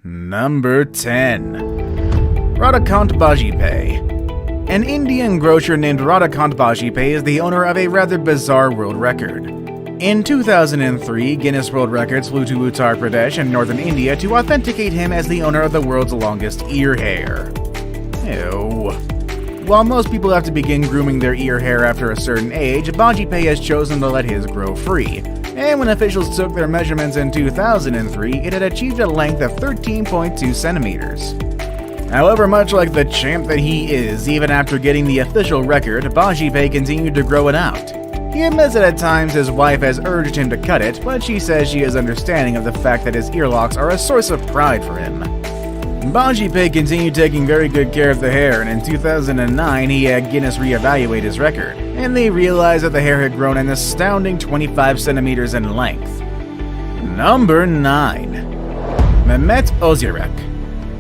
Number 10. Radhakant Bajpai. An Indian grocer named Radhakant Bajpai is the owner of a rather bizarre world record. In 2003, Guinness World Records flew to Uttar Pradesh in northern India to authenticate him as the owner of the world's longest ear hair. Ew. While most people have to begin grooming their ear hair after a certain age, Bajpai has chosen to let his grow free. And when officials took their measurements in 2003, it had achieved a length of 13.2 centimeters. However, much like the champ that he is, even after getting the official record, Bajpai continued to grow it out. He admits that at times his wife has urged him to cut it, but she says she is understanding of the fact that his earlocks are a source of pride for him. Bajpai continued taking very good care of the hair, and in 2009 he had Guinness reevaluate his record, and they realized that the hair had grown an astounding 25 centimeters in length. Number 9. Mehmet Özürek.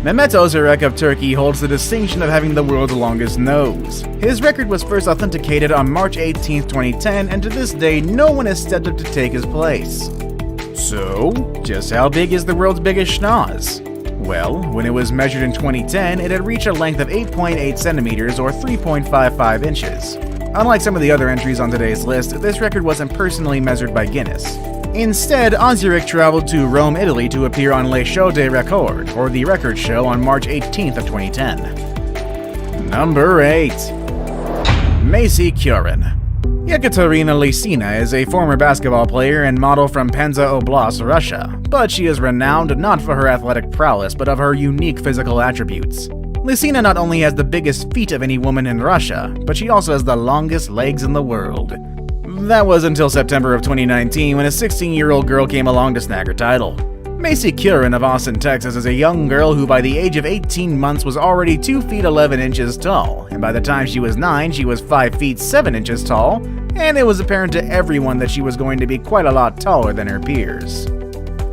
Mehmet Özürek of Turkey holds the distinction of having the world's longest nose. His record was first authenticated on March 18, 2010, and to this day no one has stepped up to take his place. So, just how big is the world's biggest schnoz? Well, when it was measured in 2010, it had reached a length of 8.8 centimeters or 3.55 inches. Unlike some of the other entries on today's list, this record wasn't personally measured by Guinness. Instead, Özürek traveled to Rome, Italy to appear on Les Shows des Records, or The Record Show, on March 18th of 2010. Number 8. Macy Kurin. Yekaterina Lysina is a former basketball player and model from Penza Oblast, Russia, but she is renowned not for her athletic prowess but of her unique physical attributes. Lysina not only has the biggest feet of any woman in Russia, but she also has the longest legs in the world. That was until September of 2019 when a 16-year-old girl came along to snag her title. Macy Kurin of Austin, Texas is a young girl who by the age of 18 months was already 2 feet 11 inches tall, and by the time she was 9 she was 5 feet 7 inches tall, and it was apparent to everyone that she was going to be quite a lot taller than her peers.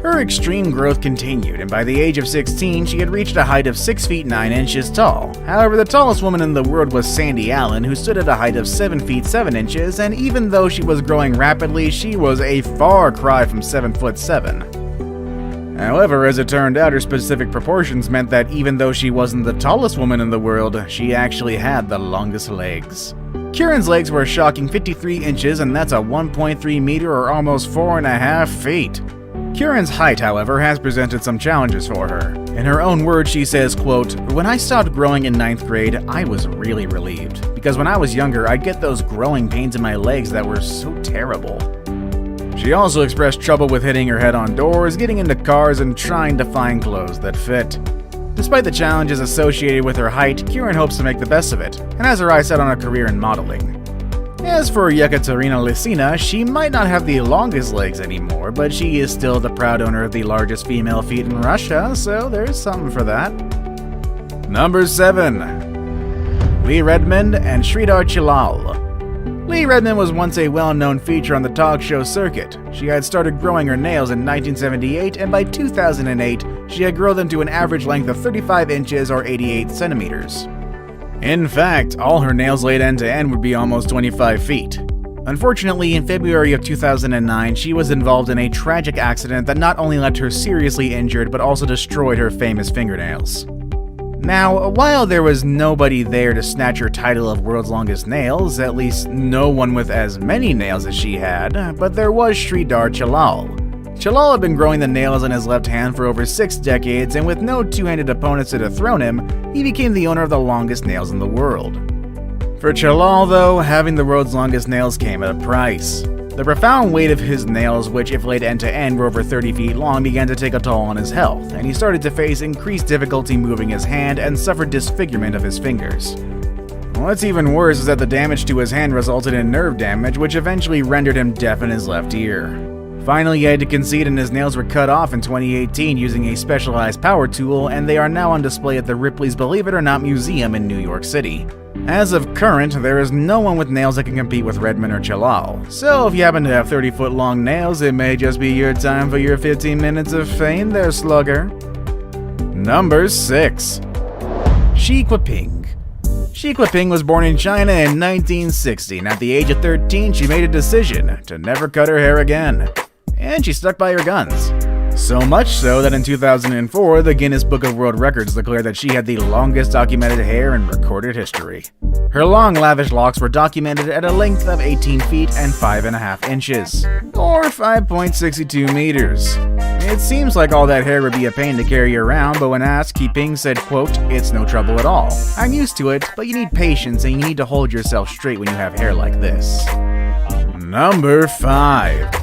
Her extreme growth continued, and by the age of 16 she had reached a height of 6 feet 9 inches tall. However, the tallest woman in the world was Sandy Allen, who stood at a height of 7 feet 7 inches, and even though she was growing rapidly, she was a far cry from 7 foot 7. However, as it turned out, her specific proportions meant that even though she wasn't the tallest woman in the world, she actually had the longest legs. Kurin's legs were a shocking 53 inches, and that's a 1.3 meter or almost 4.5 feet. Kurin's height, however, has presented some challenges for her. In her own words, she says, quote, "When I stopped growing in 9th grade, I was really relieved, because when I was younger, I'd get those growing pains in my legs that were so terrible." She also expressed trouble with hitting her head on doors, getting into cars, and trying to find clothes that fit. Despite the challenges associated with her height, Kurin hopes to make the best of it, and has her eyes set on a career in modeling. As for Yekaterina Lysina, she might not have the longest legs anymore, but she is still the proud owner of the largest female feet in Russia, so there's something for that. Number 7. Lee Redmond and Sridhar Chillal. Lee Redmond was once a well-known feature on the talk show circuit. She had started growing her nails in 1978, and by 2008, she had grown them to an average length of 35 inches or 88 centimeters. In fact, all her nails laid end to end would be almost 25 feet. Unfortunately, in February of 2009, she was involved in a tragic accident that not only left her seriously injured, but also destroyed her famous fingernails. Now, while there was nobody there to snatch her title of world's longest nails, at least no one with as many nails as she had, but there was Sridhar Chillal. Chillal had been growing the nails on his left hand for over 6 decades, and with no two-handed opponents to dethrone him, he became the owner of the longest nails in the world. For Chillal, though, having the world's longest nails came at a price. The profound weight of his nails, which if laid end to end were over 30 feet long, began to take a toll on his health, and he started to face increased difficulty moving his hand and suffered disfigurement of his fingers. What's even worse is that the damage to his hand resulted in nerve damage, which eventually rendered him deaf in his left ear. Finally, he had to concede and his nails were cut off in 2018 using a specialized power tool, and they are now on display at the Ripley's Believe It or Not Museum in New York City. As of current, there is no one with nails that can compete with Redmond or Chillal, so if you happen to have 30-foot long nails, it may just be your time for your 15 minutes of fame there, slugger. Number 6. Xi Jinping. Xi Jinping was born in China in 1960, and at the age of 13, she made a decision to never cut her hair again. And she stuck by her guns. So much so that in 2004, the Guinness Book of World Records declared that she had the longest documented hair in recorded history. Her long, lavish locks were documented at a length of 18 feet and 5.5 inches, or 5.62 meters. It seems like all that hair would be a pain to carry around, but when asked, Xi Ping said, quote, "It's no trouble at all. I'm used to it, but you need patience and you need to hold yourself straight when you have hair like this." Number 5.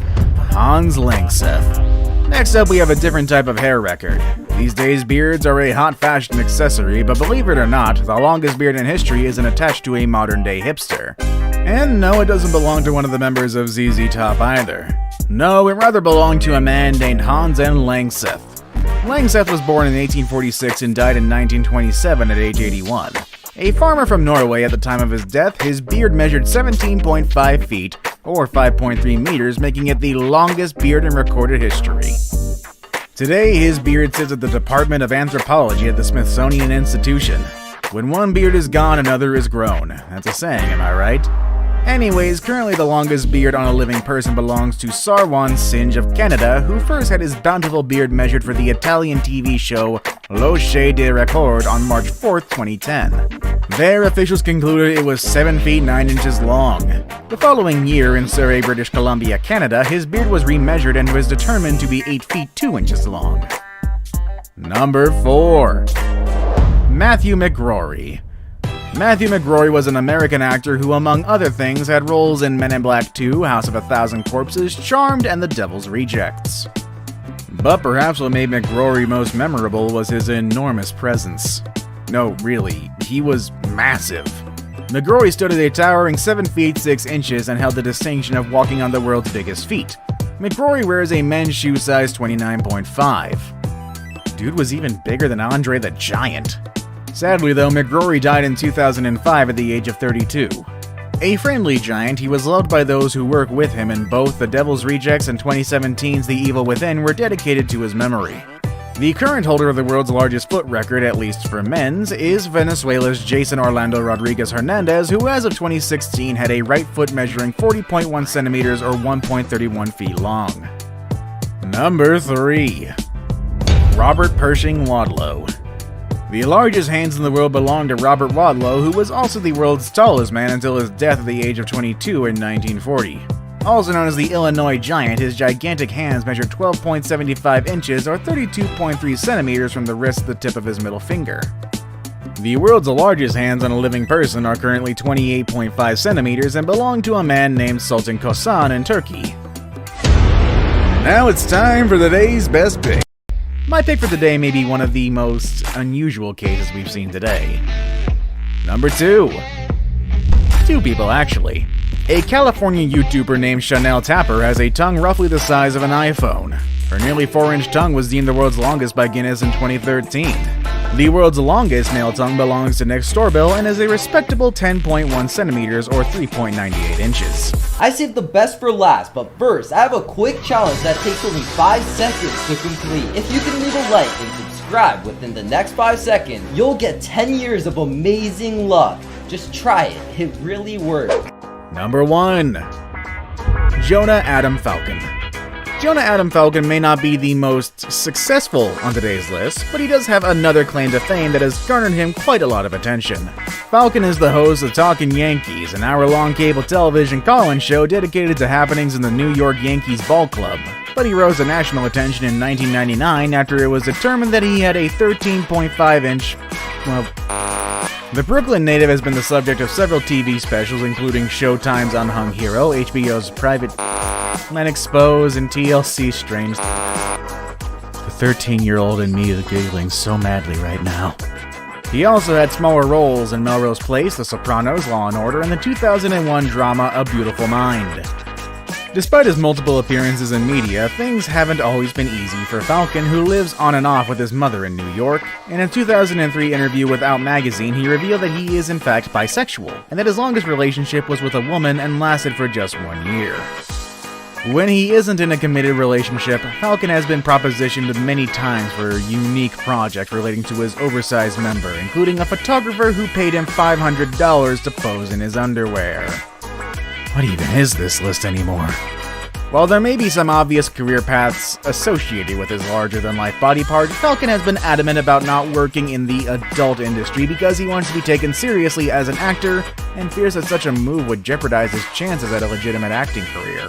Hans Langseth. Next up, we have a different type of hair record. These days, beards are a hot fashion accessory, but believe it or not, the longest beard in history isn't attached to a modern-day hipster. And no, it doesn't belong to one of the members of ZZ Top either. No, it rather belonged to a man named Hans N. Langseth. Langseth was born in 1846 and died in 1927 at age 81. A farmer from Norway at the time of his death, his beard measured 17.5 feet, or 5.3 meters, making it the longest beard in recorded history. Today, his beard sits at the Department of Anthropology at the Smithsonian Institution. When one beard is gone, another is grown. That's a saying, am I right? Anyways, currently the longest beard on a living person belongs to Sarwan Singe of Canada, who first had his bountiful beard measured for the Italian TV show L'Oche de Record on March 4th, 2010. There, officials concluded it was 7 feet 9 inches long. The following year, in Surrey, British Columbia, Canada, his beard was remeasured and was determined to be 8 feet 2 inches long. Number 4. Matthew McRory. Matthew McRory was an American actor who, among other things, had roles in Men in Black 2, House of a Thousand Corpses, Charmed, and The Devil's Rejects. But perhaps what made McRory most memorable was his enormous presence. No, really, he was massive. McRory stood at a towering 7 feet 6 inches and held the distinction of walking on the world's biggest feet. McRory wears a men's shoe size 29.5. Dude was even bigger than Andre the Giant. Sadly though, McRory died in 2005 at the age of 32. A friendly giant, he was loved by those who work with him, and both The Devil's Rejects and 2017's The Evil Within were dedicated to his memory. The current holder of the world's largest foot record, at least for men's, is Venezuela's Jason Orlando Rodriguez Hernandez, who as of 2016 had a right foot measuring 40.1 centimeters or 1.31 feet long. Number 3. Robert Pershing Wadlow. The largest hands in the world belong to Robert Wadlow, who was also the world's tallest man until his death at the age of 22 in 1940. Also known as the Illinois Giant, his gigantic hands measured 12.75 inches or 32.3 centimeters from the wrist to the tip of his middle finger. The world's largest hands on a living person are currently 28.5 centimeters and belong to a man named Sultan Kosan in Turkey. Now it's time for the day's best pick. My pick for the day may be one of the most unusual cases we've seen today. Number 2. Two people, actually. A California YouTuber named Chanel Tapper has a tongue roughly the size of an iPhone. Her nearly 4-inch tongue was deemed the world's longest by Guinness in 2013. The world's longest male tongue belongs to Nick Storbill and is a respectable 10.1 centimeters or 3.98 inches. I saved the best for last, but first, I have a quick challenge that takes only 5 seconds to complete. If you can leave a like and subscribe within the next 5 seconds, you'll get 10 years of amazing luck. Just try it, it really works. Number 1. Jonah Adam Falcon. Jonah Adam Falcon may not be the most successful on today's list, but he does have another claim to fame that has garnered him quite a lot of attention. Falcon is the host of Talkin' Yankees, an hour-long cable television call-in show dedicated to happenings in the New York Yankees ball club. But he rose to national attention in 1999 after it was determined that he had a 13.5-inch, The Brooklyn native has been the subject of several TV specials, including Showtime's Unhung Hero, HBO's Private Men Exposed, and TLC's Strange. The 13-year-old in me is giggling so madly right now. He also had smaller roles in Melrose Place, The Sopranos, Law & Order, and the 2001 drama A Beautiful Mind. Despite his multiple appearances in media, things haven't always been easy for Falcon, who lives on and off with his mother in New York. In a 2003 interview with Out Magazine, he revealed that he is in fact bisexual, and that his longest relationship was with a woman and lasted for just 1 year. When he isn't in a committed relationship, Falcon has been propositioned many times for a unique project relating to his oversized member, including a photographer who paid him $500 to pose in his underwear. What even is this list anymore? While there may be some obvious career paths associated with his larger-than-life body part, Falcon has been adamant about not working in the adult industry because he wants to be taken seriously as an actor and fears that such a move would jeopardize his chances at a legitimate acting career.